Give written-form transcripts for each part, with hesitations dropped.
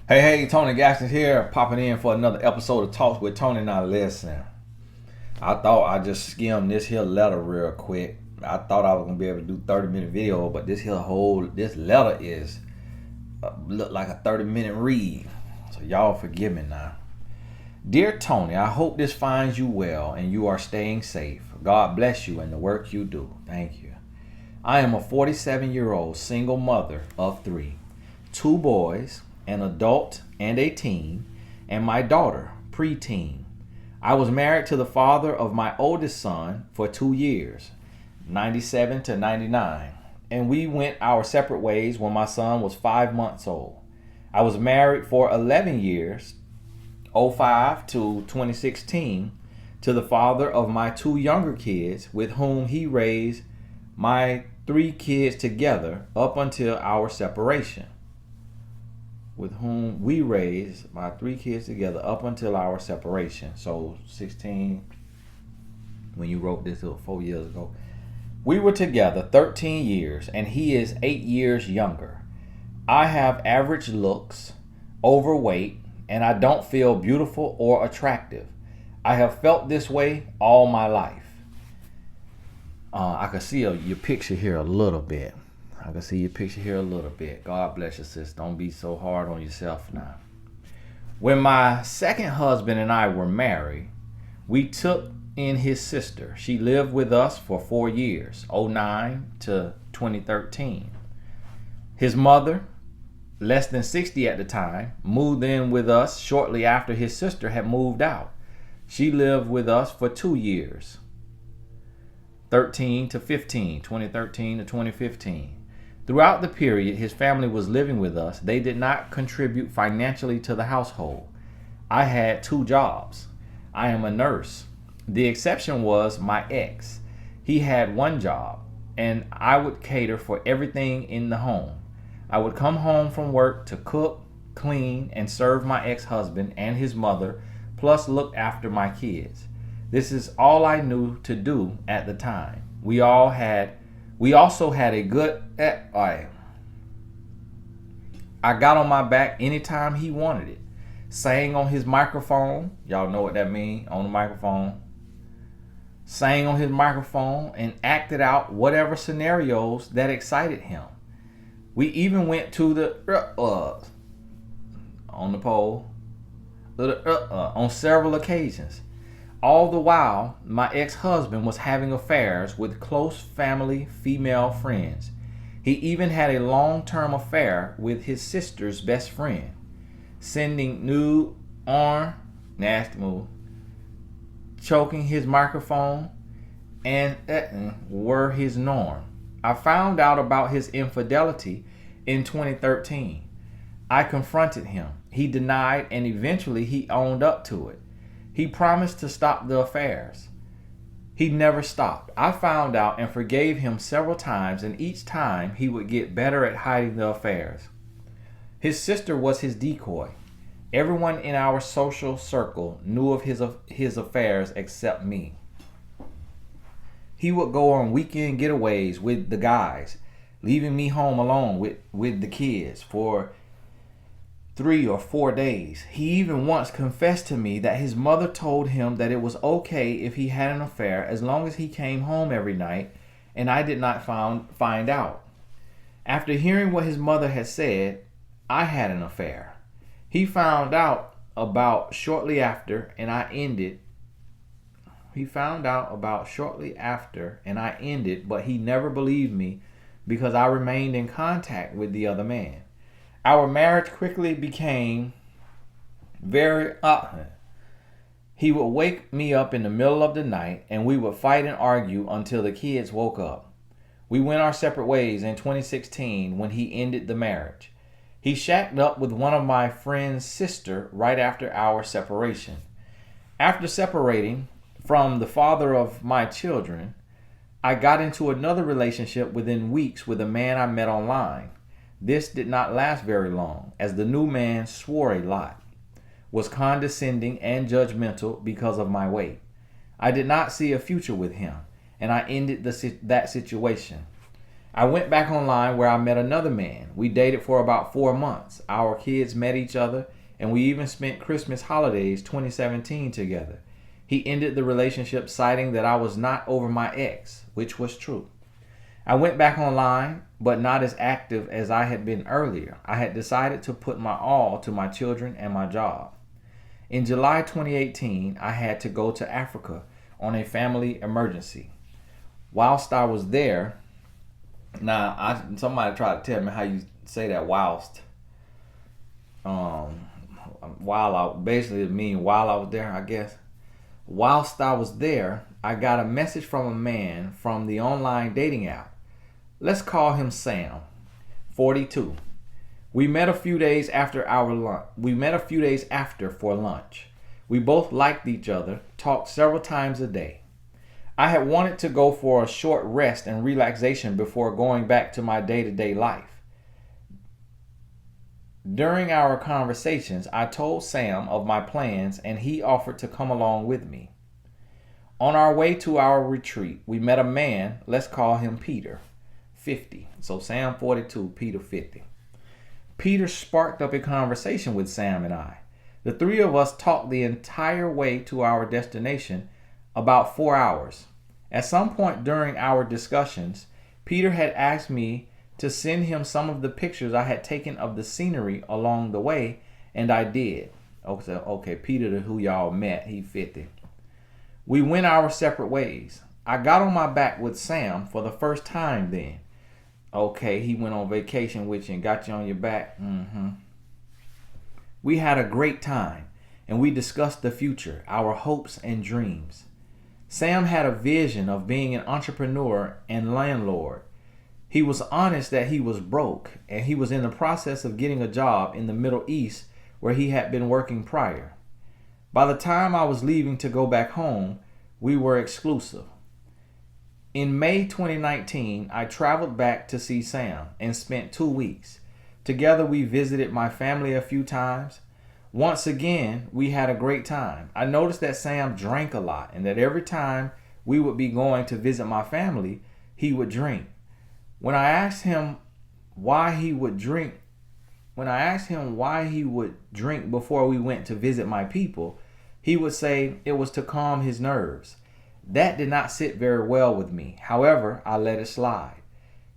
Hey, Tony Gaston here, popping in for another episode of Talks with Tony. Now listen, I thought I just skimmed this here letter real quick. I thought I was gonna be able to do 30-minute video, but this letter is look like a 30-minute read. So y'all forgive me now. Dear Tony, I hope this finds you well and you are staying safe. God bless you and the work you do. Thank you. I am a 47-year-old single mother of three, two boys, an adult and a teen, and my daughter, preteen. I was married to the father of my oldest son for 2 years, 97 to 99, and we went our separate ways when my son was 5 months old. I was married for 11 years, '05 to 2016, to the father of my two younger kids, with whom he raised my three kids together up until our separation. With whom we raised my three kids together up until our separation. So 16, when you wrote this 4 years ago. We were together 13 years and he is 8 years younger. I have average looks, overweight, and I don't feel beautiful or attractive. I have felt this way all my life. I can see your picture here a little bit. God bless you, sis. Don't be so hard on yourself now. When my second husband and I were married, we took in his sister. She lived with us for 4 years, '09 to 2013. His mother, less than 60 at the time, moved in with us shortly after his sister had moved out. She lived with us for 2 years, 13 to 15, 2013 to 2015. Throughout the period his family was living with us, they did not contribute financially to the household. I had 2 jobs. I am a nurse. The exception was my ex. He had 1 job, and I would cater for everything in the home. I would come home from work to cook, clean, and serve my ex-husband and his mother, plus look after my kids. This is all I knew to do at the time. We also had a good. I got on my back anytime he wanted it. Sang on his microphone. Y'all know what that means, on the microphone. Sang on his microphone and acted out whatever scenarios that excited him. We even went to the on the pole on several occasions. All the while, my ex-husband was having affairs with close family female friends. He even had a long-term affair with his sister's best friend, sending nude on, nasty move, choking his microphone, and were his norm. I found out about his infidelity in 2013. I confronted him. He denied, and eventually he owned up to it. He promised to stop the affairs. He never stopped. I found out and forgave him several times, and each time he would get better at hiding the affairs. His sister was his decoy. Everyone in our social circle knew of his affairs except me. He would go on weekend getaways with the guys, leaving me home alone with the kids for 3 or 4 days. He even once confessed to me that his mother told him that it was okay if he had an affair as long as he came home every night, and I did not find out. After hearing what his mother had said, I had an affair. He found out about shortly after, and I ended. But he never believed me because I remained in contact with the other man. Our marriage quickly became very He would wake me up in the middle of the night and we would fight and argue until the kids woke up. We went our separate ways in 2016 when he ended the marriage. He shacked up with one of my friend's sister right after our separation. After separating from the father of my children, I got into another relationship within weeks with a man I met online. This did not last very long, as the new man swore a lot, was condescending and judgmental because of my weight. I did not see a future with him, and I ended that situation. I went back online where I met another man. We dated for about 4 months. Our kids met each other, and we even spent Christmas holidays 2017 together. He ended the relationship citing that I was not over my ex, which was true. I went back online, but not as active as I had been earlier. I had decided to put my all to my children and my job. In July 2018, I had to go to Africa on a family emergency. Whilst I was there, somebody tried to tell me how you say that whilst. Basically it means while I was there, I guess. Whilst I was there, I got a message from a man from the online dating app. Let's call him Sam, 42. We met a few days after for lunch. We both liked each other, talked several times a day. I had wanted to go for a short rest and relaxation before going back to my day-to-day life. During our conversations, I told Sam of my plans and he offered to come along with me. On our way to our retreat, we met a man, let's call him Peter, 50. So Sam 42, Peter 50. Peter sparked up a conversation with Sam and I. The three of us talked the entire way to our destination, about 4 hours. At some point during our discussions, Peter had asked me to send him some of the pictures I had taken of the scenery along the way, and I did. Okay, Peter, who y'all met, he 50. We went our separate ways. I got on my back with Sam for the first time then. Okay, he went on vacation with you and got you on your back. We had a great time, and we discussed the future, our hopes and dreams. Sam had a vision of being an entrepreneur and landlord. He was honest that he was broke, and he was in the process of getting a job in the Middle East where he had been working prior. By the time I was leaving to go back home, we were exclusive. In May 2019, I traveled back to see Sam and spent 2 weeks. Together we visited my family a few times. Once again, we had a great time. I noticed that Sam drank a lot and that every time we would be going to visit my family, he would drink. When I asked him why he would drink before we went to visit my people, he would say it was to calm his nerves. That did not sit very well with me. However, I let it slide.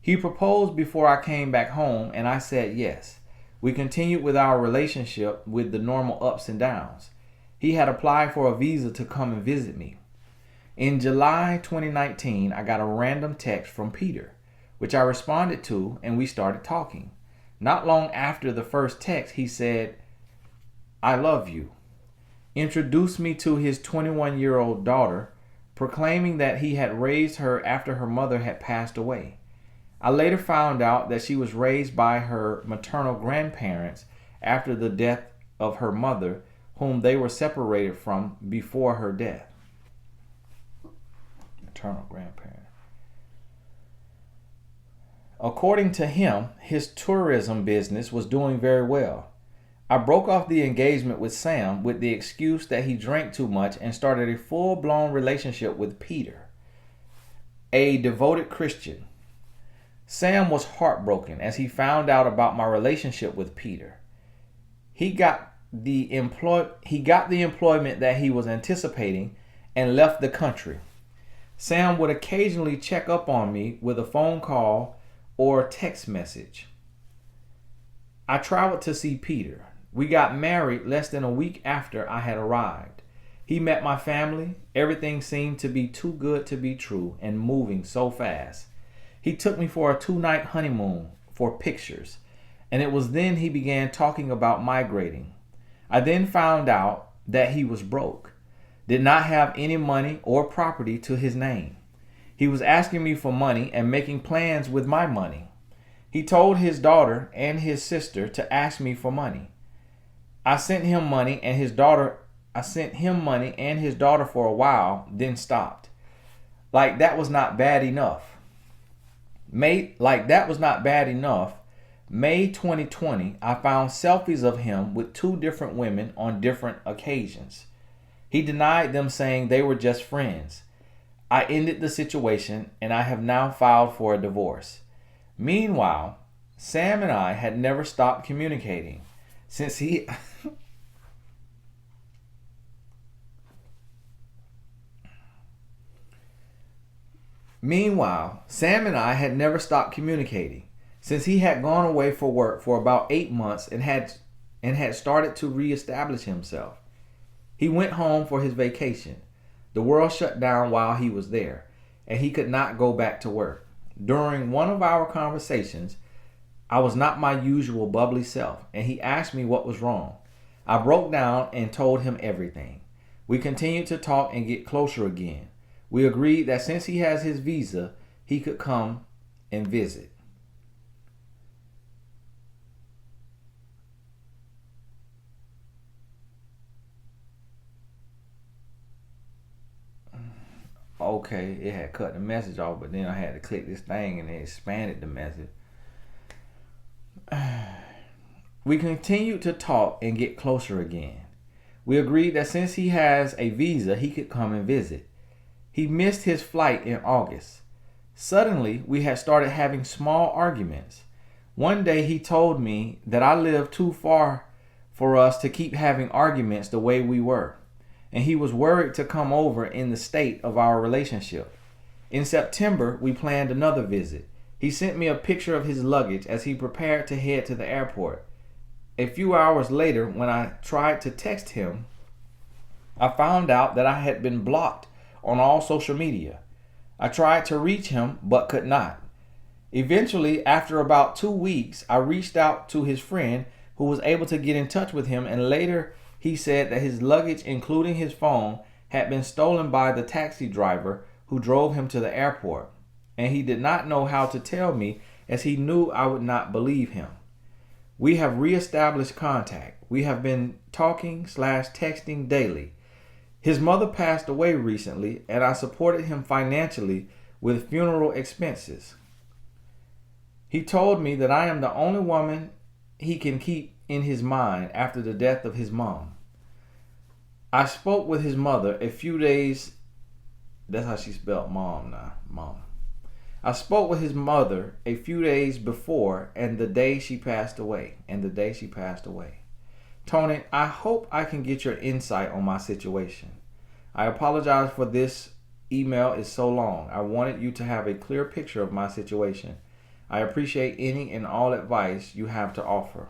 He proposed before I came back home and I said yes. We continued with our relationship with the normal ups and downs. He had applied for a visa to come and visit me. In July 2019, I got a random text from Peter, which I responded to, and we started talking. Not long after the first text, he said, "I love you," introduced me to his 21-year-old daughter, proclaiming that he had raised her after her mother had passed away. I later found out that she was raised by her maternal grandparents after the death of her mother, whom they were separated from before her death. Maternal grandparent. According to him, his tourism business was doing very well. I broke off the engagement with Sam with the excuse that he drank too much and started a full-blown relationship with Peter, a devoted Christian. Sam was heartbroken as he found out about my relationship with Peter. He got the employment that he was anticipating and left the country. Sam would occasionally check up on me with a phone call or text message. I traveled to see Peter. We got married less than a week after I had arrived. He met my family. Everything seemed to be too good to be true and moving so fast. He took me for a 2-night honeymoon for pictures, and it was then he began talking about migrating. I then found out that he was broke, did not have any money or property to his name. He was asking me for money and making plans with my money. He told his daughter and his sister to ask me for money. I sent him money and his daughter for a while, then stopped. Like that was not bad enough. May 2020, I found selfies of him with 2 different women on different occasions. He denied them, saying they were just friends. I ended the situation and I have now filed for a divorce. Meanwhile, Sam and I had never stopped communicating since he Meanwhile, Sam and I had never stopped communicating since he had gone away for work for about 8 months and had started to reestablish himself. He went home for his vacation. The world shut down while he was there, and he could not go back to work. During one of our conversations, I was not my usual bubbly self, and he asked me what was wrong. I broke down and told him everything. We continued to talk and get closer again. We agreed that since he has his visa, he could come and visit. Okay, it had cut the message off, but then I had to click this thing and it expanded the message. We continued to talk and get closer again. We agreed that since he has a visa, he could come and visit. He missed his flight in August. Suddenly, we had started having small arguments. One day he told me that I lived too far for us to keep having arguments the way we were, and he was worried to come over in the state of our relationship. In September, we planned another visit. He sent me a picture of his luggage as he prepared to head to the airport. A few hours later, when I tried to text him, I found out that I had been blocked on all social media. I tried to reach him but could not. Eventually, after about 2 weeks, I reached out to his friend who was able to get in touch with him, and later he said that his luggage, including his phone, had been stolen by the taxi driver who drove him to the airport, and he did not know how to tell me as he knew I would not believe him. We have reestablished contact. We have been talking/texting daily. His mother passed away recently, and I supported him financially with funeral expenses. He told me that I am the only woman he can keep in his mind after the death of his mom. I spoke with his mother a few days. That's how she spelled mom now, mom. I spoke with his mother a few days before and the day she passed away. Tony, I hope I can get your insight on my situation. I apologize for this email is so long. I wanted you to have a clear picture of my situation. I appreciate any and all advice you have to offer.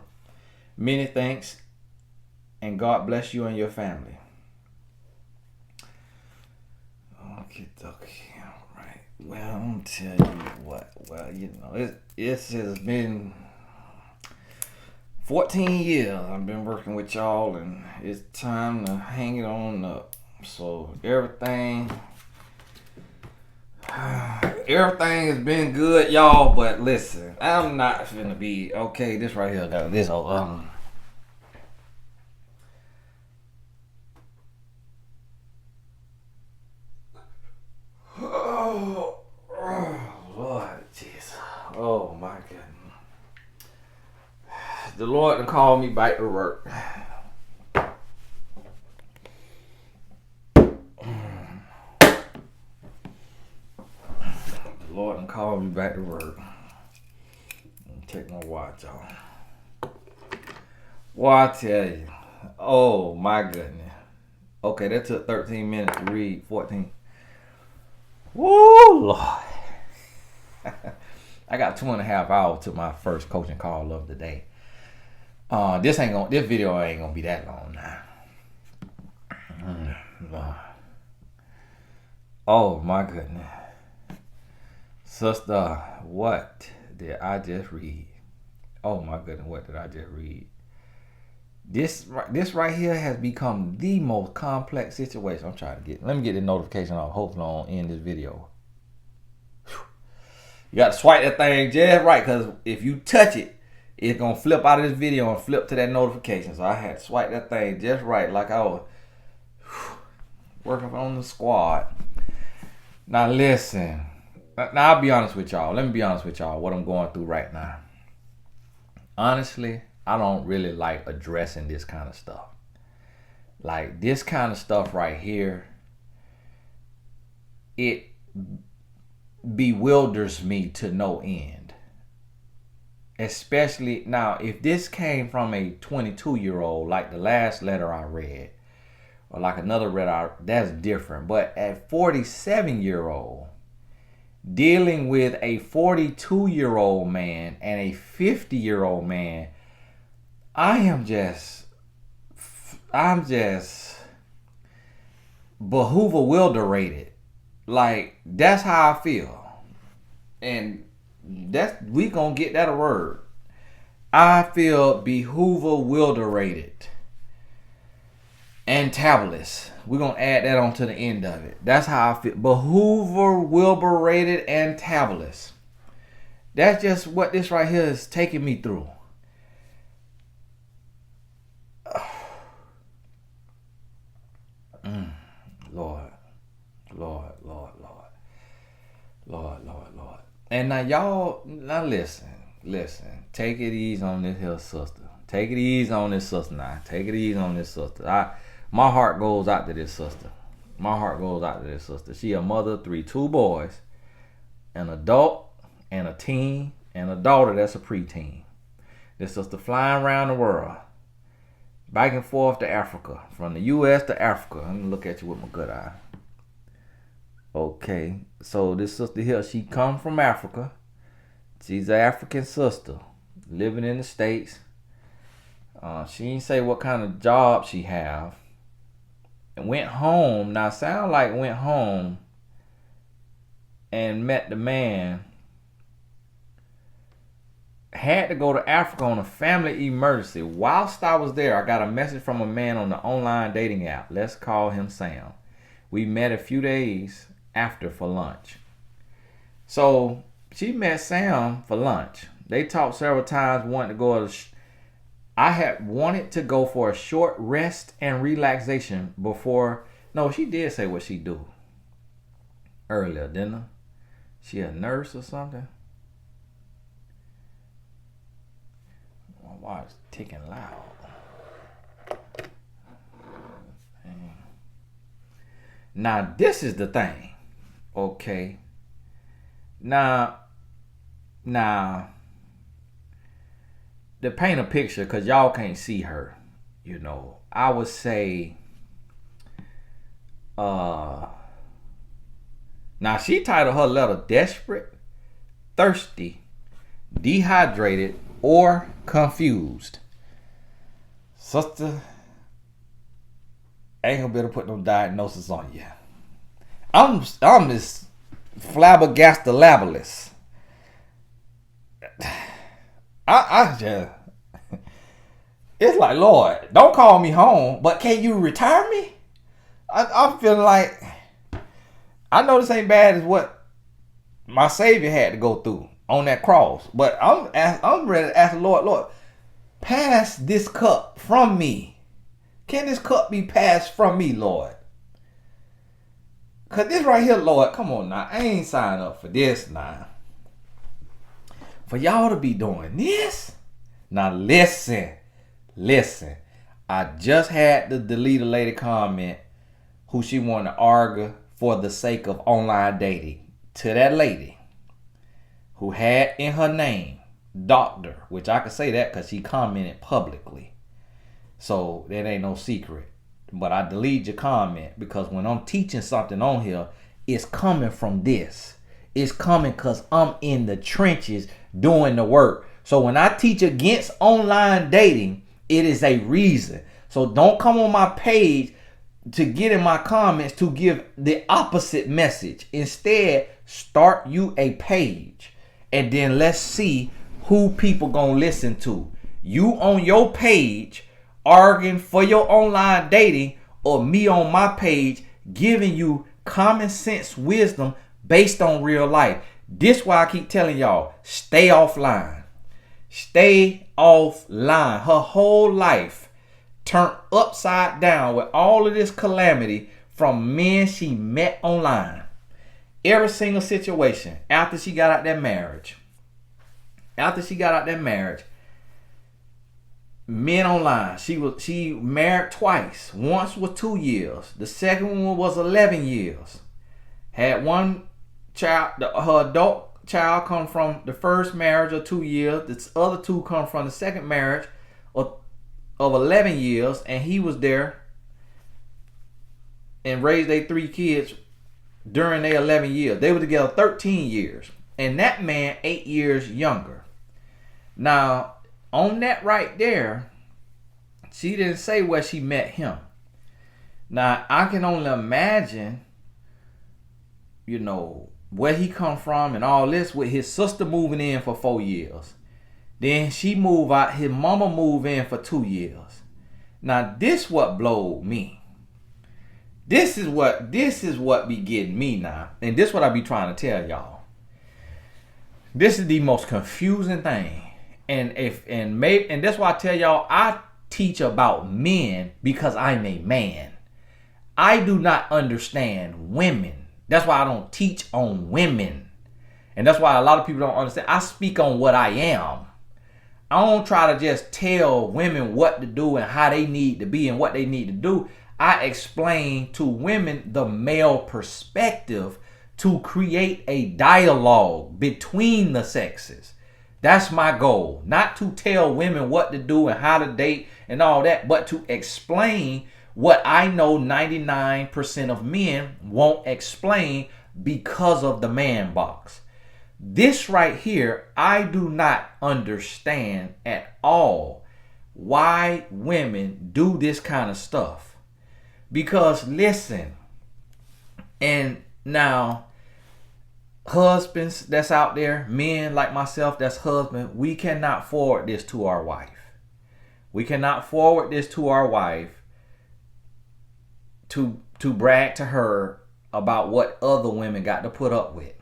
Many thanks, and God bless you and your family. Okay, all right. Well, I'm gonna tell you what. Well, it has been 14 years I've been working with y'all, and it's time to hang it on up. So everything has been good, y'all, but listen, I'm not finna be okay. This right here got this oh Lord Jesus. Oh my goodness. The Lord called me back to work. Lord and call me back to work. Take my watch off. Well, I tell you. Oh my goodness. Okay, that took 13 minutes to read. 14. Woo, Lord. I got 2.5 hours to my first coaching call of the day. This video ain't gonna be that long now. Oh my goodness. Sister, what did I just read? Oh my goodness, what did I just read? This right here has become the most complex situation. I'm trying to get. Let me get the notification off. Hopefully, I'll end this video. Whew. You got to swipe that thing just right, because if you touch it, it's gonna flip out of this video and flip to that notification. So I had to swipe that thing just right, like I was working on the squad. Now listen. Now, I'll be honest with y'all. Let me be honest with y'all what I'm going through right now. Honestly, I don't really like addressing this kind of stuff. Like this kind of stuff right here, it bewilders me to no end. Especially now, if this came from a 22-year-old, like the last letter I read, or like another letter, that's different. But at 47-year-old, dealing with a 42-year-old man and a 50-year-old man, I'm just bewilderated. Like, that's how I feel. And we gonna get that a word. I feel bewilderated. And tabulous. We're gonna add that on to the end of it. That's how I feel. Bewilderated and tabulous. That's just what this right here is taking me through. Lord. And now y'all, listen. Take it easy on this here sister. Take it easy on this sister now. Take it easy on this sister. My heart goes out to this sister. She a mother of two boys, an adult and a teen, and a daughter that's a preteen. This sister flying around the world, back and forth to Africa, from the U.S. to Africa. Let me look at you with my good eye. Okay, so this sister here, she come from Africa. She's an African sister, living in the States. She didn't say what kind of job she have. And went home. Now, sound like went home and met the man. Had to go to Africa on a family emergency. Whilst I was there, I got a message from a man on the online dating app. Let's call him Sam. We met a few days after for lunch. So she met Sam for lunch. They talked several times, wanting to go to I had wanted to go for a short rest and relaxation before. No, she did say what she do earlier, didn't her? She a nurse or something? My watch ticking loud. Now, this is the thing. Okay. Now, to paint a picture, because y'all can't see her, I would say, now she titled her letter Desperate, Thirsty, Dehydrated, or Confused. Sister, ain't gonna be able to put no diagnosis on you. I'm this flabbergastalabulous. I just, it's like, Lord, don't call me home, but can you retire me? I'm feeling like, I know this ain't bad as what my Savior had to go through on that cross, but I'm ready to ask the Lord, pass this cup from me. Can this cup be passed from me, Lord? Because this right here, Lord, come on now, I ain't signed up for this now. For y'all to be doing this? Now listen. I just had to delete a lady comment who she wanted to argue for the sake of online dating. To that lady who had in her name, Doctor, which I can say that because she commented publicly. So that ain't no secret. But I delete your comment because when I'm teaching something on here, it's coming from this. It's coming because I'm in the trenches doing the work. So when I teach against online dating, it is a reason. So don't come on my page to get in my comments to give the opposite message. Instead, start you a page and then let's see who people gonna listen to. You on your page arguing for your online dating, or me on my page giving you common sense wisdom based on real life. This why I keep telling y'all, stay offline. Stay offline. Her whole life turned upside down with all of this calamity from men she met online. Every single situation after she got out that marriage. Men online. She married twice. Once was 2 years. The second one was 11 years. Had one child, her adult child come from the first marriage of 2 years. The other two come from the second marriage of 11 years. And he was there and raised their 3 kids during their 11 years. They were together 13 years. And that man 8 years younger. Now, on that right there, she didn't say where she met him. Now, I can only imagine, where he come from and all this with his sister moving in for 4 years. Then she move out, his mama move in for 2 years. Now, this what blowed me. This is what be getting me now. And this what I be trying to tell y'all. This is the most confusing thing. And that's why I tell y'all I teach about men because I'm a man. I do not understand women. That's why I don't teach on women. And that's why a lot of people don't understand. I speak on what I am. I don't try to just tell women what to do and how they need to be and what they need to do. I explain to women the male perspective to create a dialogue between the sexes. That's my goal. Not to tell women what to do and how to date and all that, but to explain what I know 99% of men won't explain because of the man box. This right here, I do not understand at all why women do this kind of stuff. Because listen, and now husbands that's out there, men like myself that's husband, we cannot forward this to our wife. We cannot forward this to our wife to brag to her about what other women got to put up with.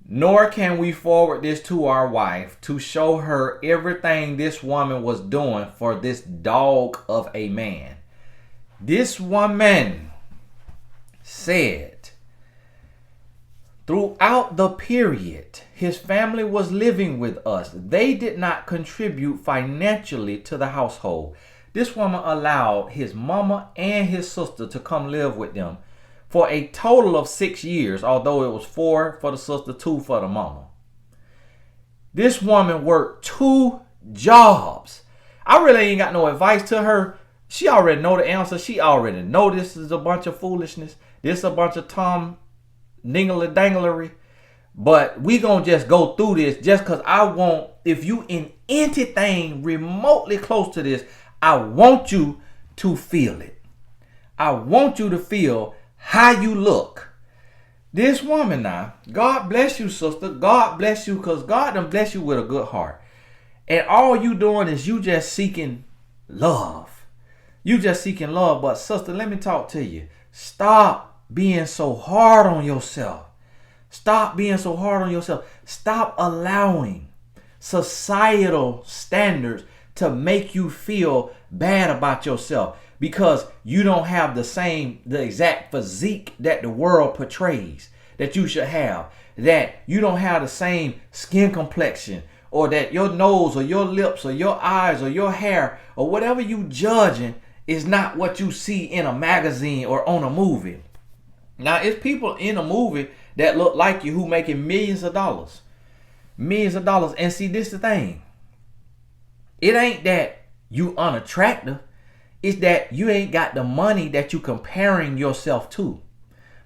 Nor can we forward this to our wife to show her everything this woman was doing for this dog of a man. This woman said throughout the period his family was living with us, they did not contribute financially to the household. This woman allowed his mama and his sister to come live with them for a total of 6 years, although it was 4 for the sister, 2 for the mama. This woman worked 2 jobs. I really ain't got no advice to her. She already know the answer. She already know this is a bunch of foolishness. This is a bunch of Tom dingly-danglery. But we gonna just go through this just because I want, if you in anything remotely close to this, I want you to feel it. I want you to feel how you look. This woman now, God bless you, sister. God bless you, because God done bless you with a good heart. And all you doing is you just seeking love. You just seeking love. But sister, let me talk to you. Stop being so hard on yourself. Stop being so hard on yourself. Stop allowing societal standards to make you feel bad about yourself because you don't have the exact physique that the world portrays that you should have, that you don't have the same skin complexion, or that your nose or your lips or your eyes or your hair or whatever you judging is not what you see in a magazine or on a movie. Now, it's people in a movie that look like you who making millions of dollars. Millions of dollars. And see, this is the thing. It ain't that you unattractive. It's that you ain't got the money that you comparing yourself to.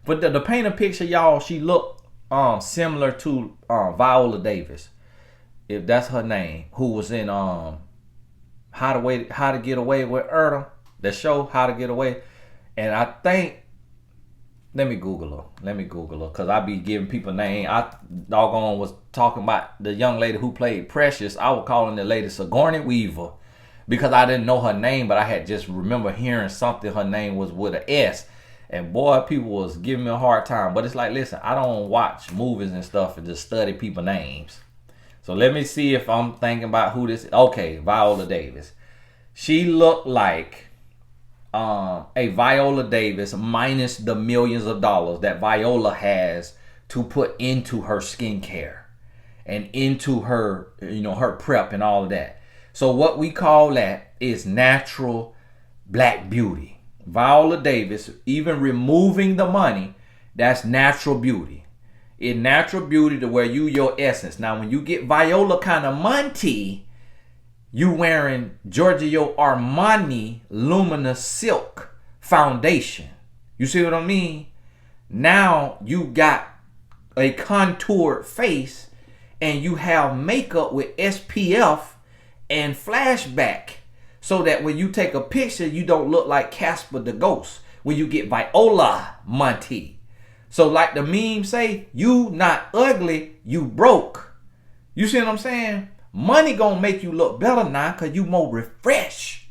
But to paint a picture, y'all, she looked similar to Viola Davis, if that's her name, who was in How to Get Away with Murder, the show How to Get Away. And I think, let me Google her, because I be giving people names. I doggone was talking about the young lady who played Precious. I was calling the lady Sigourney Weaver because I didn't know her name, but I had just remember hearing something. Her name was with an S. And boy, people was giving me a hard time. But it's like, listen, I don't watch movies and stuff and just study people's names. So let me see if I'm thinking about who this is. Okay, Viola Davis. She looked like a Viola Davis minus the millions of dollars that Viola has to put into her skincare and into her, her prep and all of that. So what we call that is natural black beauty. Viola Davis, even removing the money, that's natural beauty. In natural beauty to where you your essence. Now, when you get Viola kind of Monty, you wearing Giorgio Armani Luminous Silk foundation. You see what I mean? Now you got a contoured face and you have makeup with SPF and flashback so that when you take a picture, you don't look like Casper the Ghost when you get Viola Monty. So like the meme say, you not ugly, you broke. You see what I'm saying? Money gonna make you look better now because you more refreshed.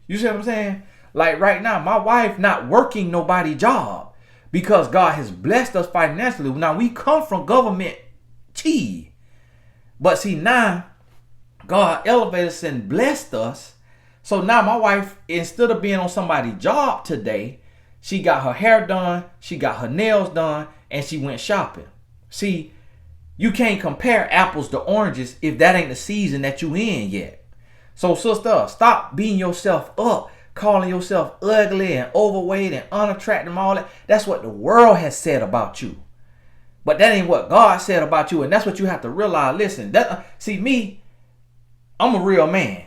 You see what I'm saying? Like right now, my wife not working nobody job because God has blessed us financially. Now we come from government cheese. But see now, God elevated us and blessed us. So now my wife, instead of being on somebody's job today, she got her hair done, she got her nails done, and she went shopping. See, you can't compare apples to oranges if that ain't the season that you in yet. So sister, stop beating yourself up, calling yourself ugly and overweight and unattractive and all that. That's what the world has said about you. But that ain't what God said about you. And that's what you have to realize. Listen, see me, I'm a real man.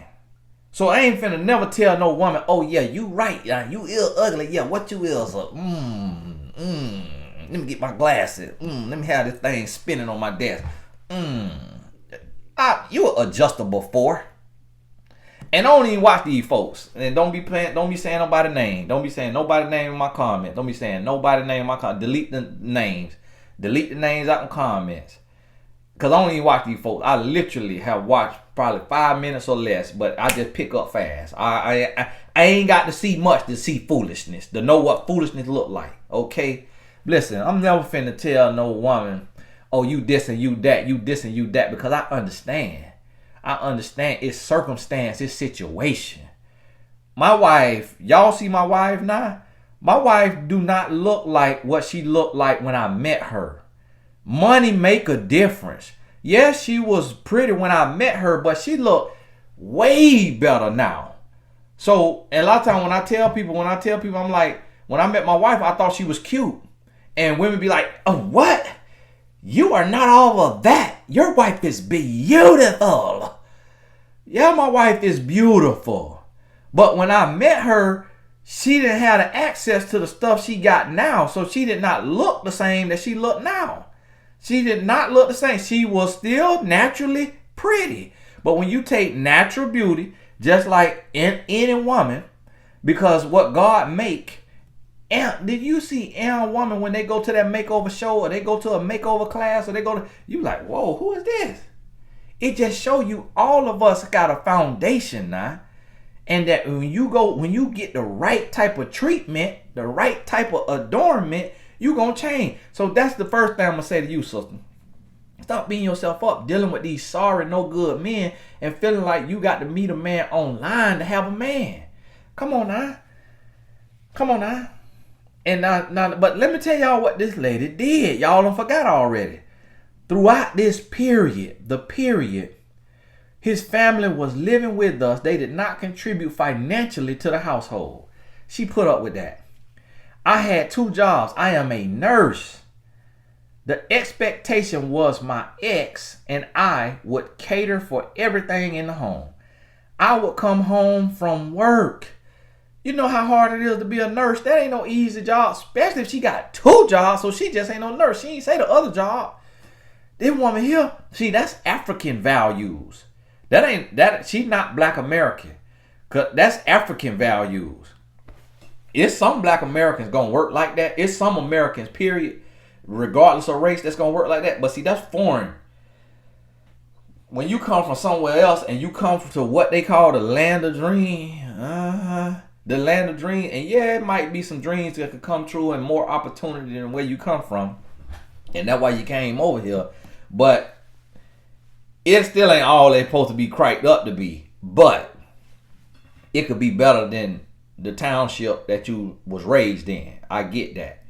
So I ain't finna never tell no woman, oh yeah, you right. You ill ugly. Yeah, what you is? Let me get my glasses. Let me have this thing spinning on my desk. You an adjustable for. And don't even watch these folks. And don't be saying nobody's name. Don't be saying nobody's name in my comment. Don't be saying nobody's name in my comment. Delete the names. Delete the names out in comments. Because I don't even watch these folks. I literally have watched probably 5 minutes or less, but I just pick up fast. I ain't got to see much to see foolishness, to know what foolishness look like. Okay? Listen, I'm never finna tell no woman, oh, you this and you that, you this and you that, because I understand. I understand it's circumstance, it's situation. My wife, y'all see my wife now? My wife do not look like what she looked like when I met her. Money make a difference. Yes, she was pretty when I met her, but she looked way better now. So, and a lot of times when I tell people, I'm like, when I met my wife, I thought she was cute. And women be like, oh, what? You are not all of that. Your wife is beautiful. Yeah, my wife is beautiful. But when I met her, she didn't have the access to the stuff she got now. So she did not look the same that she looked now. She did not look the same. She was still naturally pretty. But when you take natural beauty, just like in any woman, because what God make, and did you see any woman when they go to that makeover show or they go to a makeover class or they go to, you like, whoa, who is this? It just show you all of us got a foundation now. And that when you get the right type of treatment, the right type of adornment, you gonna change. So that's the first thing I'm gonna say to you, sister. Stop beating yourself up, dealing with these sorry, no good men and feeling like you got to meet a man online to have a man. Come on now. And now, but let me tell y'all what this lady did. Y'all done forgot already. Throughout this period, his family was living with us. They did not contribute financially to the household. She put up with that. I had 2 jobs. I am a nurse. The expectation was my ex and I would cater for everything in the home. I would come home from work. You know how hard it is to be a nurse. That ain't no easy job, especially if she got 2 jobs, so she just ain't no nurse. She ain't say the other job. This woman here, see, that's African values. She's not Black American. Cause that's African values. It's some Black Americans gonna work like that. It's some Americans, period, regardless of race, that's gonna work like that. But see, that's foreign. When you come from somewhere else and you come to what they call the land of dream, the land of dream, and yeah, it might be some dreams that could come true and more opportunity than where you come from, and that's why you came over here. But it still ain't all they're supposed to be cracked up to be. But it could be better than the township that you was raised in. I get that.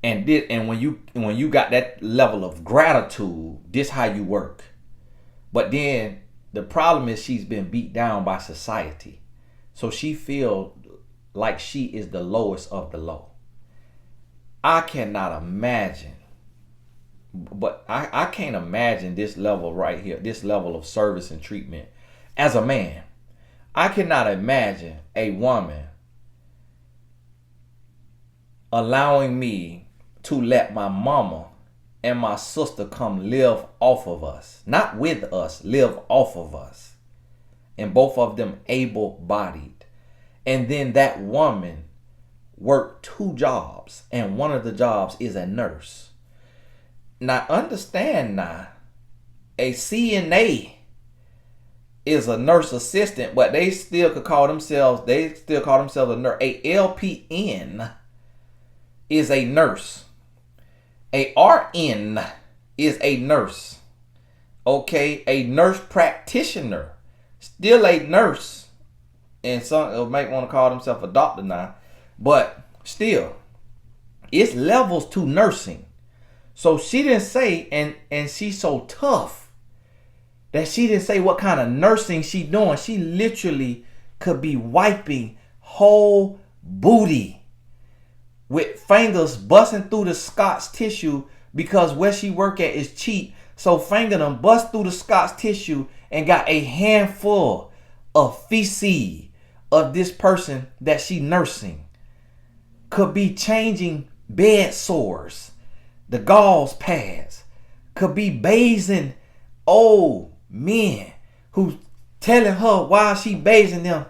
And when you got that level of gratitude, this how you work. But then the problem is she's been beat down by society. So she feel like she is the lowest of the low. I cannot imagine But I can't imagine this level right here, this level of service and treatment as a man. I cannot imagine a woman allowing me to let my mama and my sister come live off of us. Not with us, live off of us. And both of them able-bodied. And then that woman worked 2 jobs, and one of the jobs is a nurse. Now understand now, a CNA is a nurse assistant, but they still call themselves a nurse. A LPN is a nurse. A RN is a nurse. Okay, a nurse practitioner, still a nurse. And some might want to call themselves a doctor now, but still, it's levels to nursing. So she didn't say, and she's so tough that she didn't say what kind of nursing she doing. She literally could be wiping whole booty with fingers busting through the Scott's tissue, because where she work at is cheap. So finger them bust through the Scott's tissue and got a handful of feces of this person that she nursing. Could be changing bed sores, the gauze pads. Could be bathing old men who telling her while she bathing them,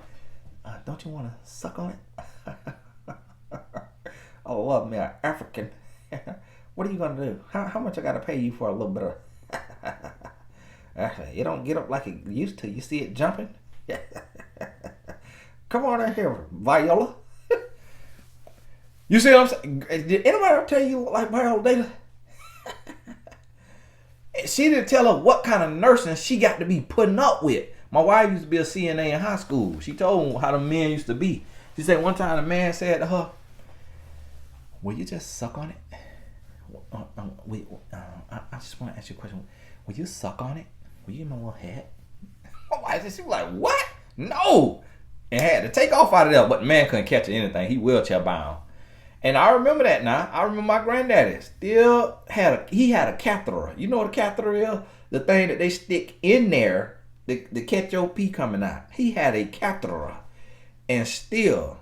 don't you want to suck on it? Oh, well, man, African. What are you going to do? How much I got to pay you for a little bit of... You don't get up like it used to. You see it jumping? Come on in here, Viola. You see what I'm saying? Did anybody ever tell you like Viola Davis? She didn't tell her what kind of nursing she got to be putting up with. My wife used to be a CNA in high school. She told me how the men used to be. She said one time the man said to her, will you just suck on it? I just want to ask you a question. Will you suck on it? Will you give me a little head? My wife, she was like, what? No. And had to take off out of there, but the man couldn't catch anything. He wheelchair bound. And I remember that now. I remember my granddaddy still had a catheter. You know what a catheter is? The thing that they stick in there to catch your pee coming out. He had a catheter. And still,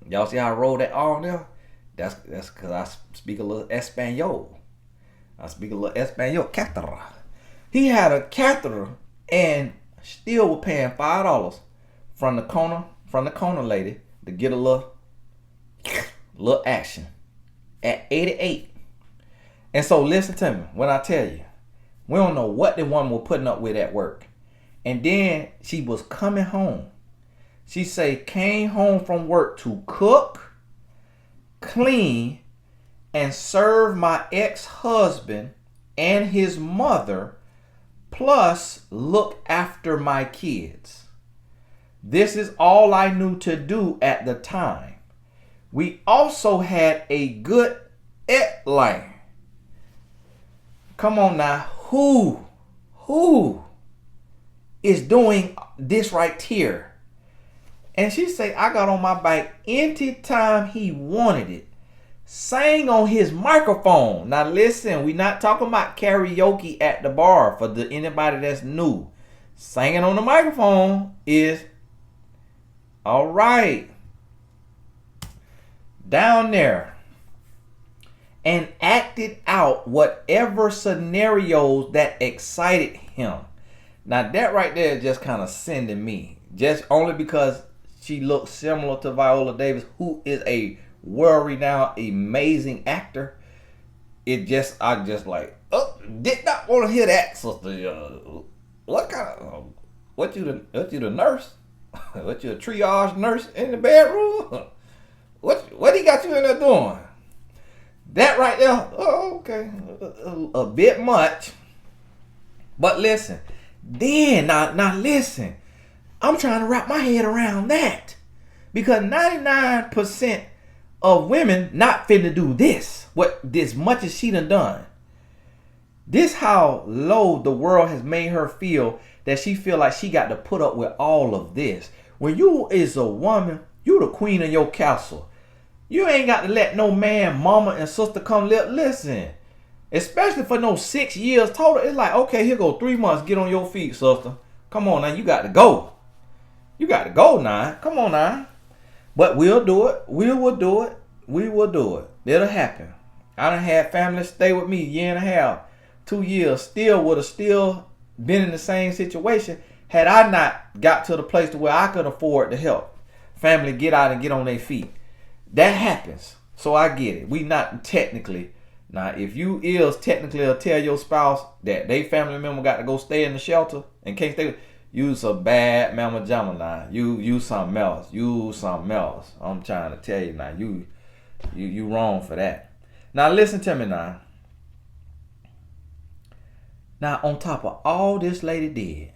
y'all see how I rolled that R there? That's because I speak a little Espanol. Catheter. He had a catheter and still was paying $5 from the corner lady to get a little action at 88. And so listen to me when I tell you, we don't know what the woman was putting up with at work. And then she was coming home. She say came home from work to cook, clean, and serve my ex-husband and his mother, plus look after my kids. This is all I knew to do at the time. We also had a good line. Come on now, who is doing this right here? And she say, I got on my bike anytime he wanted it. Sang on his microphone. Now listen, we not talking about karaoke at the bar for anybody that's new. Singing on the microphone is all right. Down there. And acted out whatever scenarios that excited him. Now that right there is just kind of sending me. Just only because she looks similar to Viola Davis, who is a world-renowned, amazing actor. I just like, did not want to hear that, sister. What kind of, what you the nurse? What you a triage nurse in the bedroom? What he got you in there doing? That right there, okay, a bit much. But listen, then now listen. I'm trying to wrap my head around that. Because 99% of women not finna do this. This much as she done. This how low the world has made her feel, that she feel like she got to put up with all of this. When you is a woman, you the queen of your castle. You ain't got to let no man, mama, and sister come live. Listen, Especially for no 6 years total. It's like, okay, here go 3 months. Get on your feet, sister. Come on now, you got to go. You got to go now. Come on now. But we'll do it. We will do it. We will do it. It'll happen. I done had family stay with me 1.5 years, 2 years. Still would have still been in the same situation had I not got to the place to where I could afford to help family get out and get on their feet. That happens. So I get it. We not technically. Now, if you is technically tell your spouse that they family member got to go stay in the shelter and can't stay, you's a bad mama jamma now. You something else. You something else. I'm trying to tell you now. You wrong for that. Now listen to me now. Now on top of all this lady did,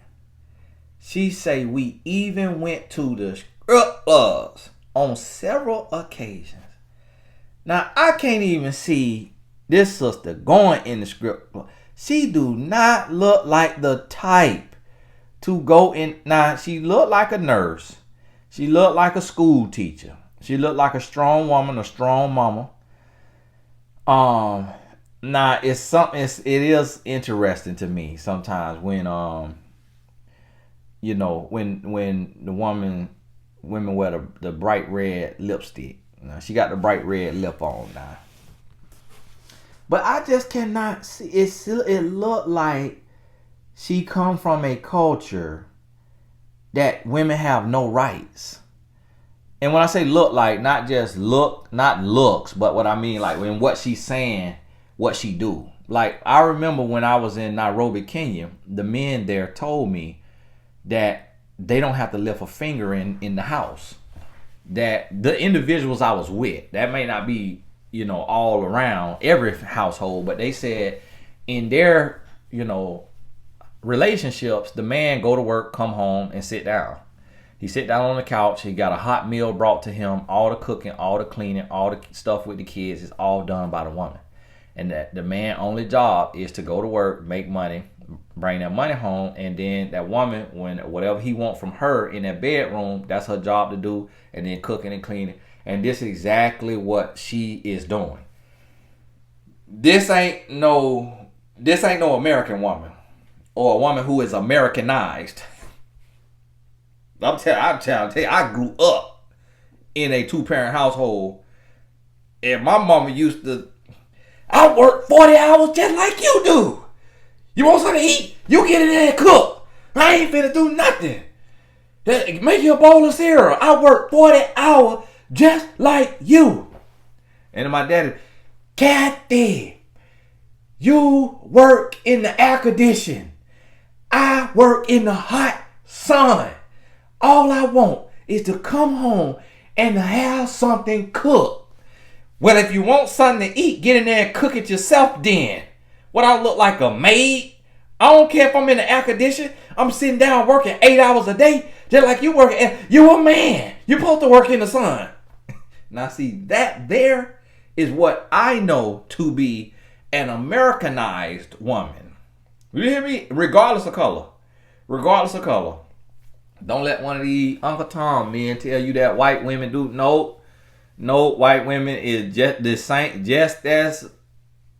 she say we even went to the strip clubs on several occasions. Now I can't even see this sister going in the strip club. She do not look like the type to go in. Now she look like a nurse. She look like a school teacher. She look like a strong woman, a strong mama. Now it's something. It is interesting to me sometimes when when the women wear the bright red lipstick. Now, she got the bright red lip on now. But I just cannot see it. It look like she come from a culture that women have no rights. And when I say look like, not just look, not looks, but what I mean like when what she's saying, what she do. Like I remember when I was in Nairobi, Kenya, the men there told me that they don't have to lift a finger in the house. That the individuals I was with, that may not be, all around every household, but they said in their, relationships, the man go to work, come home and sit down. He sit down on the couch. He got a hot meal brought to him. All the cooking, all the cleaning, all the stuff with the kids is all done by the woman. And that the man only job is to go to work, make money, bring that money home, and then that woman, when whatever he want from her in that bedroom, that's her job to do, and then cooking and cleaning. And this is exactly what she is doing. This ain't no American woman or a woman who is Americanized. I'm trying to tell you, I grew up in a 2-parent household, and my mama used to, I work 40 hours just like you do. You want something to eat? You get in there and cook. I ain't finna do nothing. Make you a bowl of cereal. I work 40 hours just like you. And then my daddy, Kathy, you work in the air condition. I work in the hot sun. All I want is to come home and have something cooked. Well, if you want something to eat, get in there and cook it yourself then. What I look like, a maid? I don't care if I'm in the air condition. I'm sitting down working 8 hours a day, just like you working. You a man. You're supposed to work in the sun. Now see, that there is what I know to be an Americanized woman. You hear me? Regardless of color. Regardless of color. Don't let one of these Uncle Tom men tell you that white women do. No, white women is just as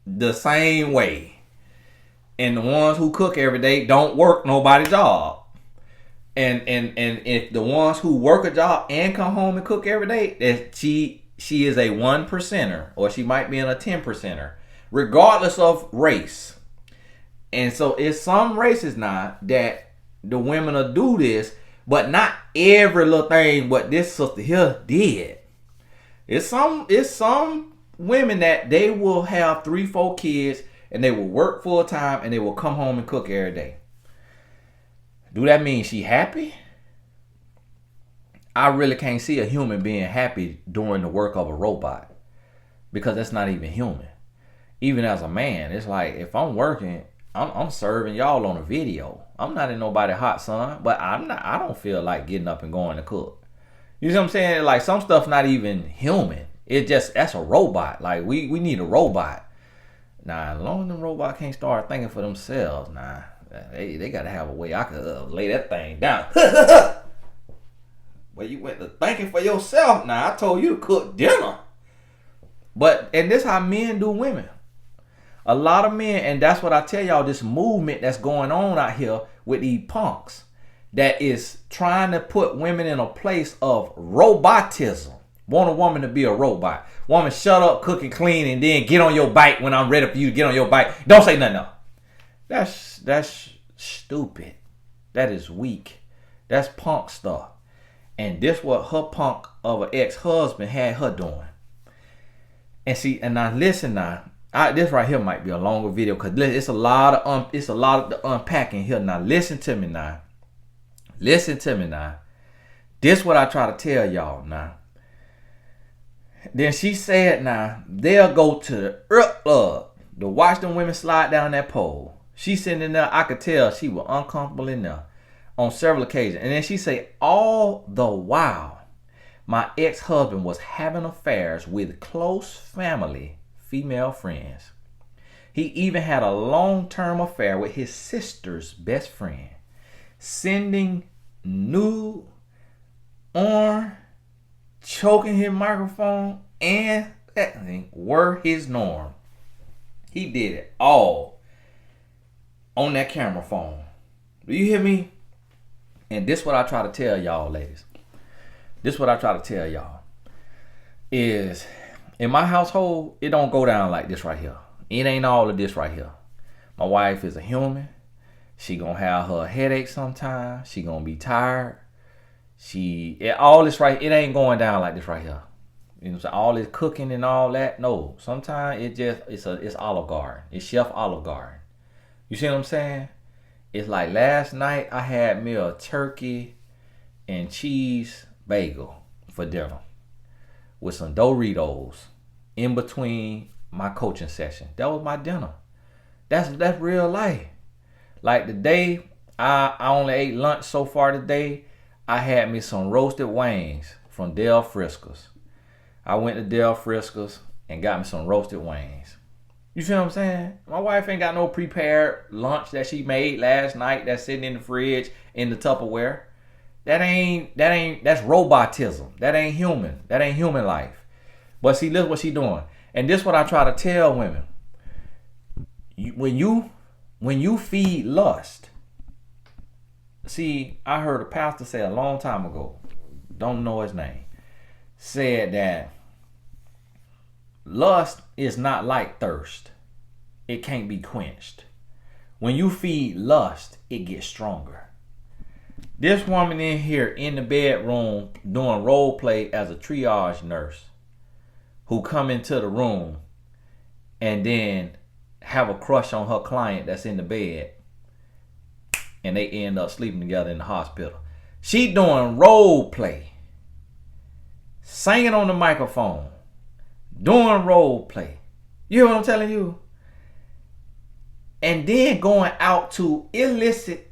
the same way. And the ones who cook every day don't work nobody's job. And if the ones who work a job and come home and cook every day, that she is a 1%er, or she might be in a 10%er, regardless of race. And so it's some races now that the women will do this, but not every little thing what this sister here did. It's some women that they will have 3-4 kids and they will work full time and they will come home and cook every day. Do that mean she happy? I really can't see a human being happy doing the work of a robot, because that's not even human. Even as a man, it's like if I'm working, I'm serving y'all on a video. I'm not in nobody hot sun, but I don't feel like getting up and going to cook. You see what I'm saying? Like some stuff not even human. That's a robot. Like we need a robot. Nah, as long as the robot can't start thinking for themselves, nah, they gotta have a way I could lay that thing down. Well, you went to thinking for yourself. Now I told you to cook dinner. And this how men do women. A lot of men, and that's what I tell y'all, this movement that's going on out here with these punks that is trying to put women in a place of robotism. Want a woman to be a robot. Woman, shut up, cook and clean, and then get on your bike when I'm ready for you to get on your bike. Don't say nothing else. That's stupid. That is weak. That's punk stuff. And this what her punk of an ex-husband had her doing. And see, and now listen now. This right here might be a longer video because it's a lot of the unpacking here. Now listen to me now. Listen to me now. This what I try to tell y'all now. Then she said now, they'll go to the earth club to watch them women slide down that pole. She sitting in there, I could tell she was uncomfortable in there on several occasions. And then she say, all the while, my ex-husband was having affairs with close family, female friends. He even had a long-term affair with his sister's best friend. Sending nude on, choking his microphone, and threatening were his norm. He did it all on that camera phone. Do you hear me? And this what I try to tell y'all, ladies. This what I try to tell y'all is in my household, it don't go down like this right here. It ain't all of this right here. My wife is a human. She gonna have her headache sometimes. She gonna be tired. All this right, it ain't going down like this right here. You know what I'm saying? All this cooking and all that. No, sometimes it's Olive Garden. It's Chef Olive Garden. You see what I'm saying? It's like last night I had me a turkey and cheese bagel for dinner with some Doritos in between my coaching session. That was my dinner. That's real life. Like today, I only ate lunch so far today. I had me some roasted wings from Del Frisco's. I went to Del Frisco's and got me some roasted wings. You see what I'm saying? My wife ain't got no prepared lunch that she made last night that's sitting in the fridge in the Tupperware. That's robotism. That ain't human. That ain't human life. But see, look what she doing. And this what I try to tell women. When you feed lust, see, I heard a pastor say a long time ago, don't know his name, said that lust is not like thirst. It can't be quenched. When you feed lust, it gets stronger. This woman in here in the bedroom doing role play as a triage nurse who come into the room and then have a crush on her client that's in the bed and they end up sleeping together in the hospital. She doing role play, singing on the microphone, doing role play. You hear what I'm telling you? And then going out to illicit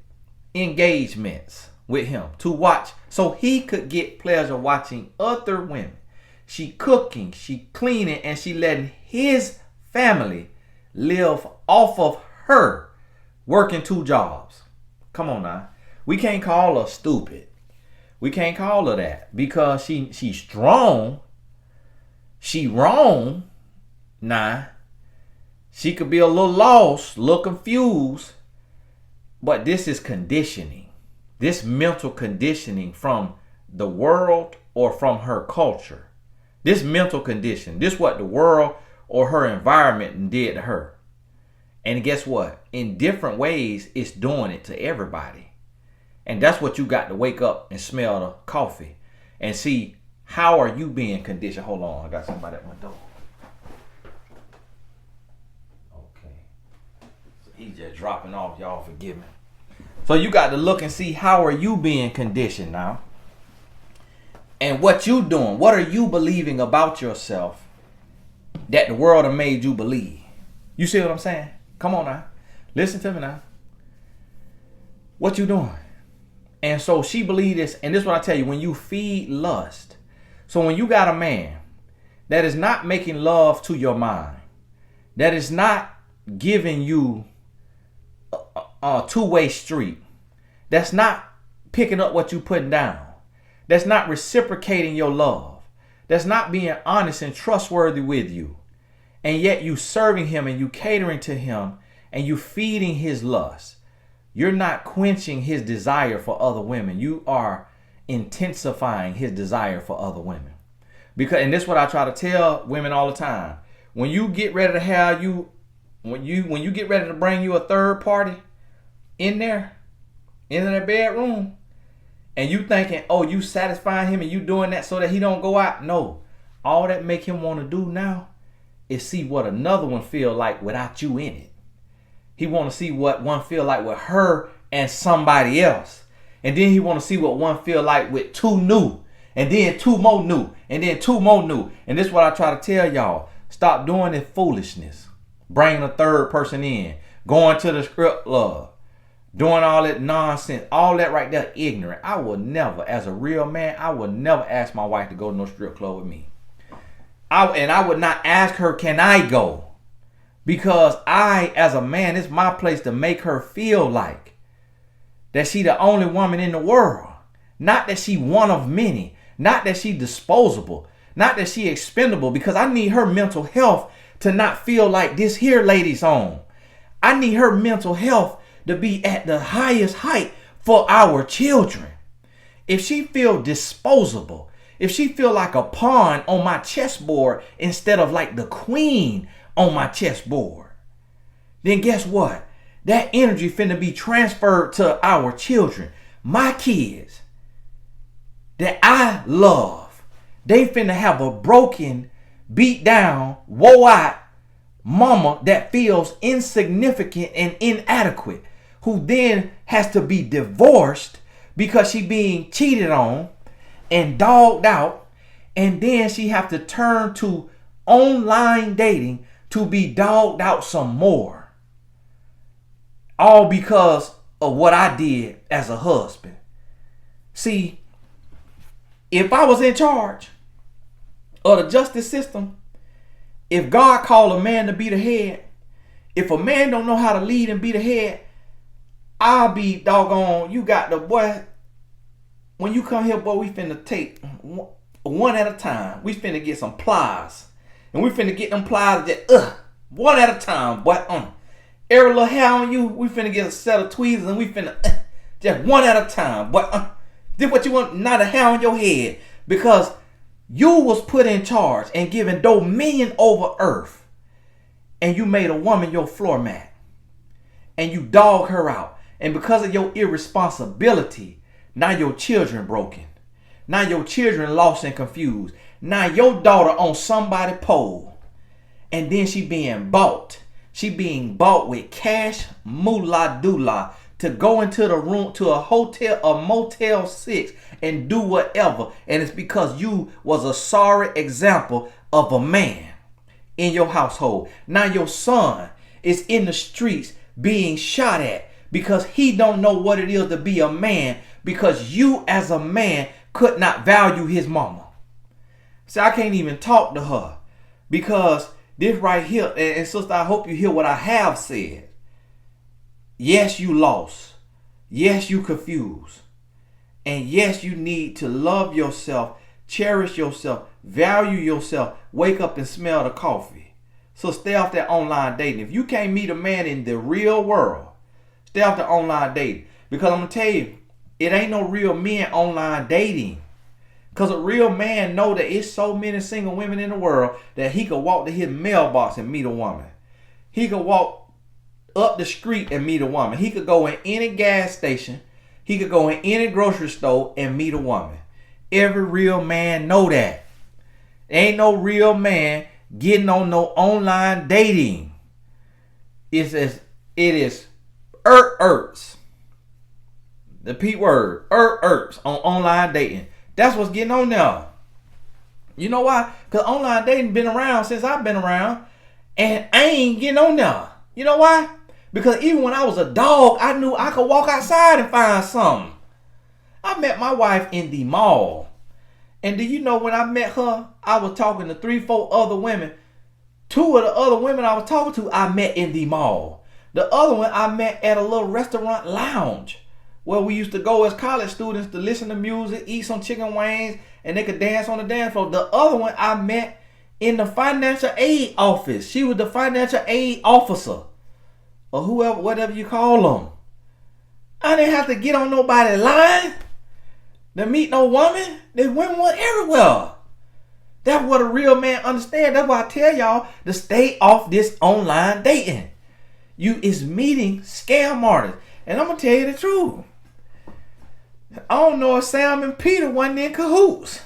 engagements with him to watch so he could get pleasure watching other women. She cooking, she cleaning, and she letting his family live off of her working 2 jobs. Come on now. We can't call her stupid. We can't call her that because she's strong. She wrong. Nah. She could be a little lost, a little confused. But this is conditioning. This mental conditioning from the world or from her culture. This mental condition. This what the world or her environment did to her. And guess what? In different ways, it's doing it to everybody. And that's what you got to wake up and smell the coffee and see how are you being conditioned. Hold on, I got somebody at my door. Okay. So he's just dropping off. Y'all forgive me. So you got to look and see how are you being conditioned now. And what you doing. What are you believing about yourself that the world have made you believe? You see what I'm saying? Come on now. Listen to me now. What you doing? And so she believed this. And this is what I tell you. When you feed lust. So when you got a man that is not making love to your mind. That is not giving you a two-way street. That's not picking up what you putting down. That's not reciprocating your love. That's not being honest and trustworthy with you. and yet you serving him and you catering to him and you feeding his lust. You're not quenching his desire for other women. You are intensifying his desire for other women. And this is what I try to tell women all the time. When you get ready to have you, when you get ready to bring you a third party in there, into that bedroom, and you thinking, oh, you satisfying him and you doing that so that he don't go out. No, all that make him want to do now is see what another one feel like without you in it. He want to see what one feel like with her and somebody else. And then he want to see what one feel like with two new. And then two more new. And then two more new. And this is what I try to tell y'all. Stop doing this foolishness. Bringing a third person in. Going to the strip club. Doing all that nonsense. All that right there ignorant. I will never, as a real man, I would never ask my wife to go to no strip club with me. I would not ask her, can I go? Because I, as a man, it's my place to make her feel like that she the only woman in the world. Not that she one of many. Not that she disposable. Not that she expendable. Because I need her mental health to not feel like this here lady's on. I need her mental health to be at the highest height for our children. If she feel disposable, if she feel like a pawn on my chessboard instead of like the queen on my chessboard, then guess what? That energy finna be transferred to our children, my kids that I love. They finna have a broken, beat down, woe out mama that feels insignificant and inadequate, who then has to be divorced because she being cheated on and dogged out, and then she have to turn to online dating to be dogged out some more. All because of what I did as a husband. See, if I was in charge of the justice system, if God called a man to be the head, if a man don't know how to lead and be the head, I'll be doggone, you got the boy. When you come here, boy, we finna take one at a time. We finna get some pliers. And we finna get them pliers that, one at a time, boy. Every little hair on you, we finna get a set of tweezers and we finna, just one at a time, boy. This what you want, not a hair on your head. Because you was put in charge and given dominion over earth. And you made a woman your floor mat. And you dog her out. And because of your irresponsibility, now your children broken. Now your children lost and confused. Now your daughter on somebody's pole. And then she being bought. She being bought with cash, moolah doolah, to go into the room, to a hotel, a Motel 6, and do whatever. And it's because you was a sorry example of a man in your household. Now your son is in the streets being shot at because he don't know what it is to be a man, because you as a man could not value his mama. See, I can't even talk to her because this right here, and sister, I hope you hear what I have said. Yes, you lost. Yes, you confused. And yes, you need to love yourself, cherish yourself, value yourself, wake up and smell the coffee. So stay off that online dating. If you can't meet a man in the real world, stay off the online dating. Because I'm going to tell you, it ain't no real men online dating. Because a real man know that it's so many single women in the world that he could walk to his mailbox and meet a woman. He could walk up the street and meet a woman. He could go in any gas station. He could go in any grocery store and meet a woman. Every real man know that. Ain't no real man getting on no online dating. It is erts. The P word, erts on online dating. That's what's getting on there. You know why? Because online dating been around since I've been around. And I ain't getting on there. You know why? Because even when I was a dog, I knew I could walk outside and find something. I met my wife in the mall. And do you know when I met her, I was talking to 3-4 other women. 2 of the other women I was talking to, I met in the mall. The other one I met at a little restaurant lounge where we used to go as college students to listen to music, eat some chicken wings, and they could dance on the dance floor. The other one I met in the financial aid office. She was the financial aid officer. Or whoever, whatever you call them. I didn't have to get on nobody's line to meet no woman. There's women everywhere. That's what a real man understands. That's why I tell y'all to stay off this online dating. You is meeting scam artists. And I'm going to tell you the truth. I don't know if Sam and Peter wasn't in cahoots.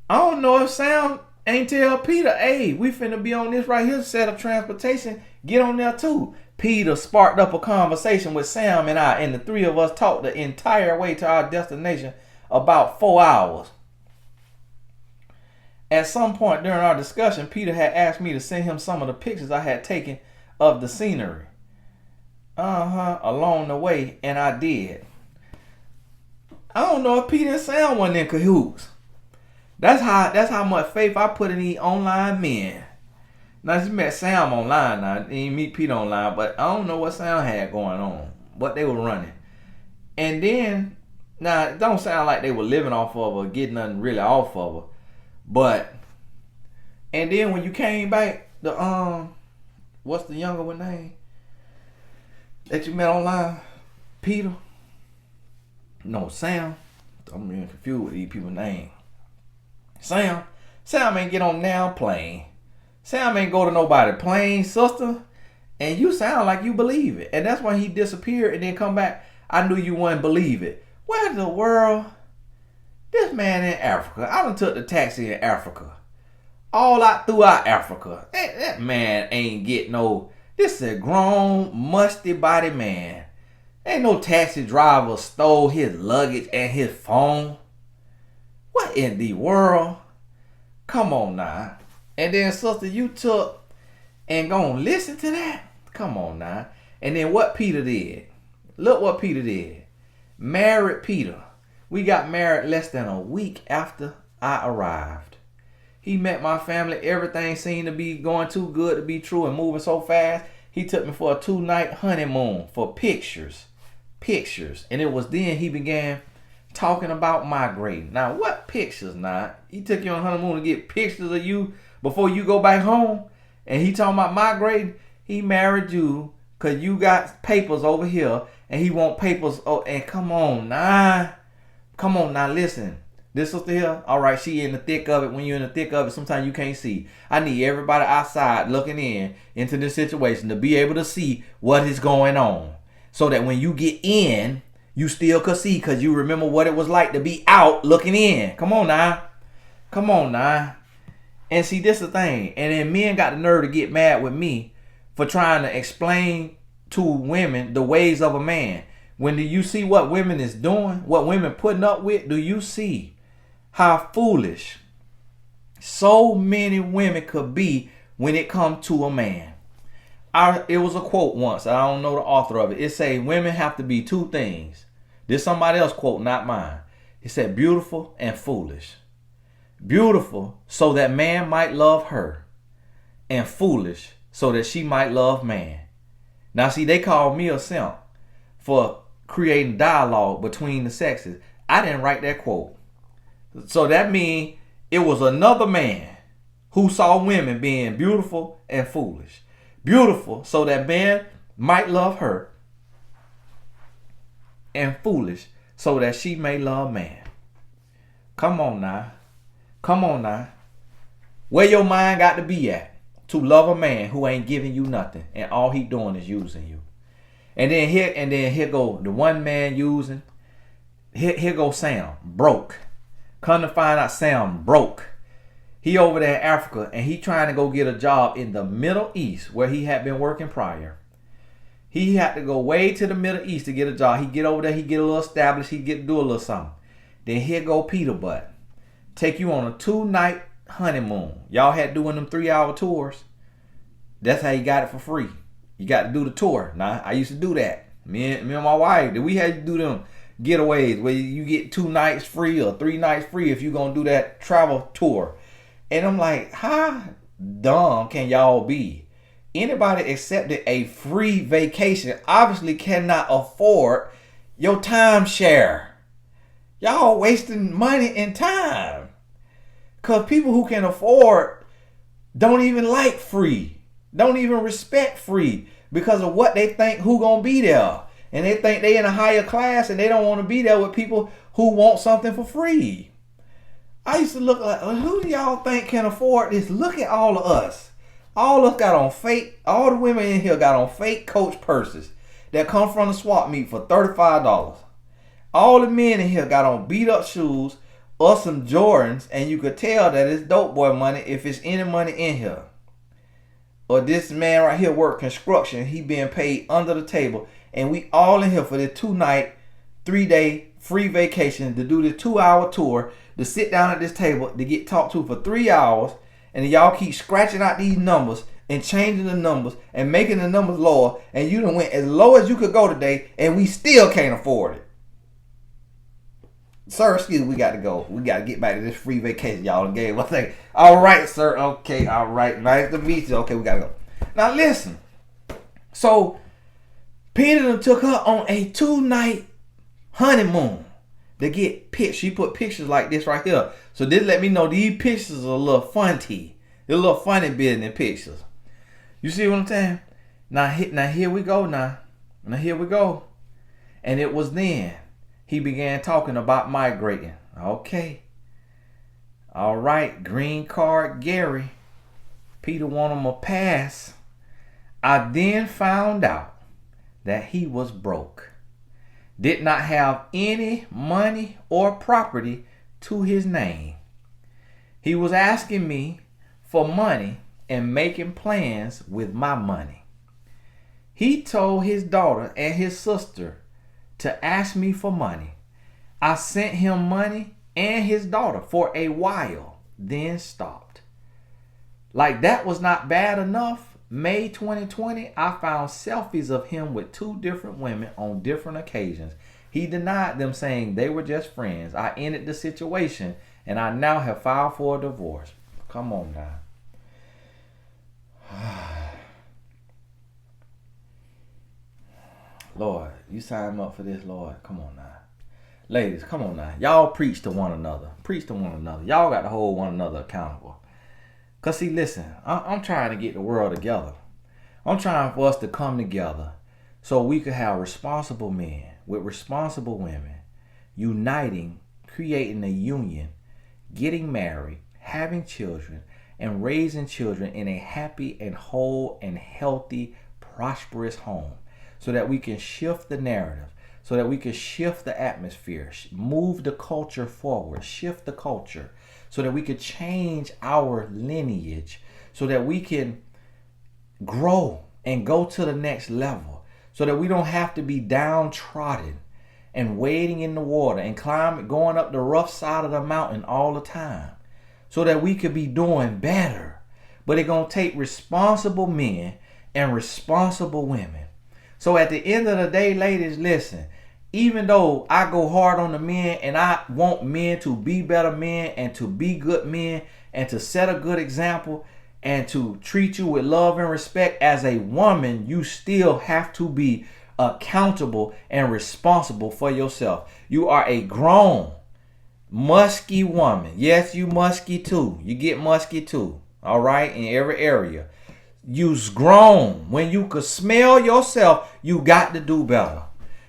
I don't know if Sam ain't tell Peter, hey, we finna be on this right here set of transportation. Get on there too. Peter sparked up a conversation with Sam and I, and the three of us talked the entire way to our destination, about 4 hours. At some point during our discussion, Peter had asked me to send him some of the pictures I had taken of the scenery. Along the way, and I did. I don't know if Peter and Sam wasn't in cahoots. That's how much faith I put in these online men. Now, you met Sam online now. You didn't meet Peter online, but I don't know what Sam had going on, what they were running. And then, now, it don't sound like they were living off of or getting nothing really off of her. But, and then when you came back, what's the younger one name that you met online? Peter? No, Sam. I'm being confused with these people's names. Sam ain't get on now plane. Sam ain't go to nobody plane, sister. And you sound like you believe it. And that's why he disappeared and then come back. I knew you wouldn't believe it. Where in the world? This man in Africa. I done took the taxi in Africa. All out throughout Africa. That man ain't get no... This is a grown, musty body man. Ain't no taxi driver stole his luggage and his phone. What in the world? Come on now. And then, sister, you took and gonna listen to that? Come on now. And then what Peter did. Look what Peter did. Married Peter. We got married less than a week after I arrived. He met my family. Everything seemed to be going too good to be true and moving so fast. He took me for a 2-night honeymoon for pictures. And it was then he began talking about migrating. Now, what pictures now? He took you on honeymoon to get pictures of you before you go back home? And he talking about migrating? He married you because you got papers over here and he want papers. Oh, and come on now. Come on now, listen. This sister here, all right, she in the thick of it. When you're in the thick of it, sometimes you can't see. I need everybody outside looking into this situation to be able to see what is going on. So that when you get in, you still could see because you remember what it was like to be out looking in. Come on now. Come on now. And see, this is the thing. And then men got the nerve to get mad with me for trying to explain to women the ways of a man. When do you see what women is doing, what women putting up with? Do you see how foolish so many women could be when it comes to a man? It was a quote once. I don't know the author of it. It say women have to be two things. This somebody else quote, not mine. It said beautiful and foolish. Beautiful so that man might love her, and foolish so that she might love man. Now see, they called me a simp for creating dialogue between the sexes. I didn't write that quote. So that means it was another man who saw women being beautiful and foolish. Beautiful so that man might love her, and foolish so that she may love man. Come on now. Come on now. Where your mind got to be at to love a man who ain't giving you nothing and all he doing is using you. And then here go the one man using. Here go Sam, broke. Come to find out Sam broke. He over there in Africa and he trying to go get a job in the Middle East where he had been working prior. He had to go way to the Middle East to get a job. He get over there, he get a little established, he get to do a little something. Then here go Peter Butt. Take you on a 2-night honeymoon. Y'all had doing them 3-hour tours. That's how you got it for free. You got to do the tour. Now, I used to do that. Me and my wife, we had to do them getaways where you get 2 nights free or 3 nights free if you're going to do that travel tour. And I'm like, how dumb can y'all be? Anybody accepting a free vacation obviously cannot afford your timeshare. Y'all wasting money and time. Because people who can afford don't even like free, don't even respect free because of what they think who gonna be there. And they think they in a higher class and they don't want to be there with people who want something for free. I used to look like, who do y'all think can afford this? Look at all of us. All of us got on fake, all the women in here got on fake Coach purses that come from the swap meet for $35. All the men in here got on beat up shoes or some Jordans, and you could tell that it's dope boy money if it's any money in here. Or this man right here work construction, he being paid under the table, and we all in here for this 2-night, 3-day free vacation to do this 2-hour tour, to sit down at this table to get talked to for 3 hours, and then y'all keep scratching out these numbers and changing the numbers and making the numbers lower, and you done went as low as you could go today, and we still can't afford it. Sir, excuse me, we got to go. We got to get back to this free vacation y'all gave us. All right, sir. Okay, all right. Nice to meet you. Okay, we got to go. Now, listen. So, Peter done took her on a 2-night honeymoon to get pictures. She put pictures like this right here. So, this let me know these pictures are a little funny. They're a little funny business pictures. You see what I'm saying? Now here we go now. Now, here we go. And it was then he began talking about migrating. Okay. All right. Green card Gary. Peter want him a pass. I then found out that he was broke. Did not have any money or property to his name. He was asking me for money and making plans with my money. He told his daughter and his sister to ask me for money. I sent him money and his daughter for a while, then stopped. Like that was not bad enough. May 2020, I found selfies of him with 2 different women on different occasions. He denied them, saying they were just friends. I ended the situation and I now have filed for a divorce. Come on now. Lord, you sign up for this, Lord. Come on now. Ladies, come on now. Y'all preach to one another. Preach to one another. Y'all got to hold one another accountable. Because see, listen, I'm trying to get the world together. I'm trying for us to come together so we could have responsible men with responsible women, uniting, creating a union, getting married, having children, and raising children in a happy and whole and healthy, prosperous home, so that we can shift the narrative, so that we can shift the atmosphere, move the culture forward, shift the culture, so that we could change our lineage, so that we can grow and go to the next level, so that we don't have to be downtrodden and wading in the water and going up the rough side of the mountain all the time, so that we could be doing better. But it's going to take responsible men and responsible women. So at the end of the day, ladies, listen, even though I go hard on the men and I want men to be better men and to be good men and to set a good example and to treat you with love and respect, as a woman, you still have to be accountable and responsible for yourself. You are a grown, musky woman. Yes, you musky too. You get musky too. All right, in every area. You's grown. When you could smell yourself, you got to do better.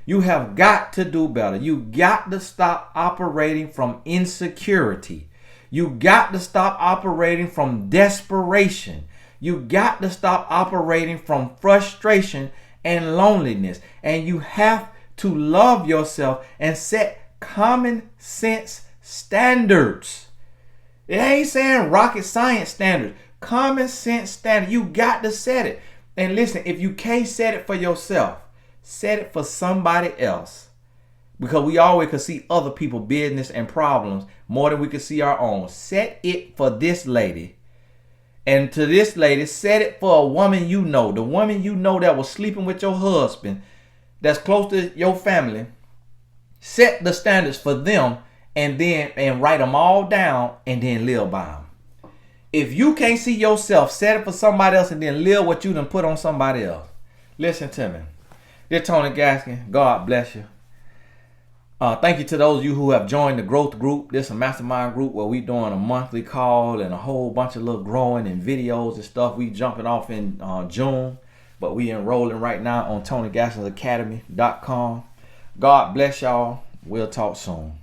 You have got to do better. You got to stop operating from insecurity. You got to stop operating from desperation. You got to stop operating from frustration and loneliness. And you have to love yourself and set common sense standards. It ain't saying rocket science standards. Common sense standard. You got to set it. And listen, if you can't set it for yourself, set it for somebody else. Because we always could see other people's business and problems more than we could see our own. Set it for this lady. And to this lady, set it for a woman you know. The woman you know that was sleeping with your husband, that's close to your family. Set the standards for them and write them all down and then live by them. If you can't see yourself, set it for somebody else and then live what you done put on somebody else. Listen to me. Dear Tony Gaskin, God bless you. Thank you to those of you who have joined the growth group. This is a mastermind group where we doing a monthly call and a whole bunch of little growing and videos and stuff. We jumping off in June, but we enrolling right now on TonyGaskins Academy.com. God bless y'all. We'll talk soon.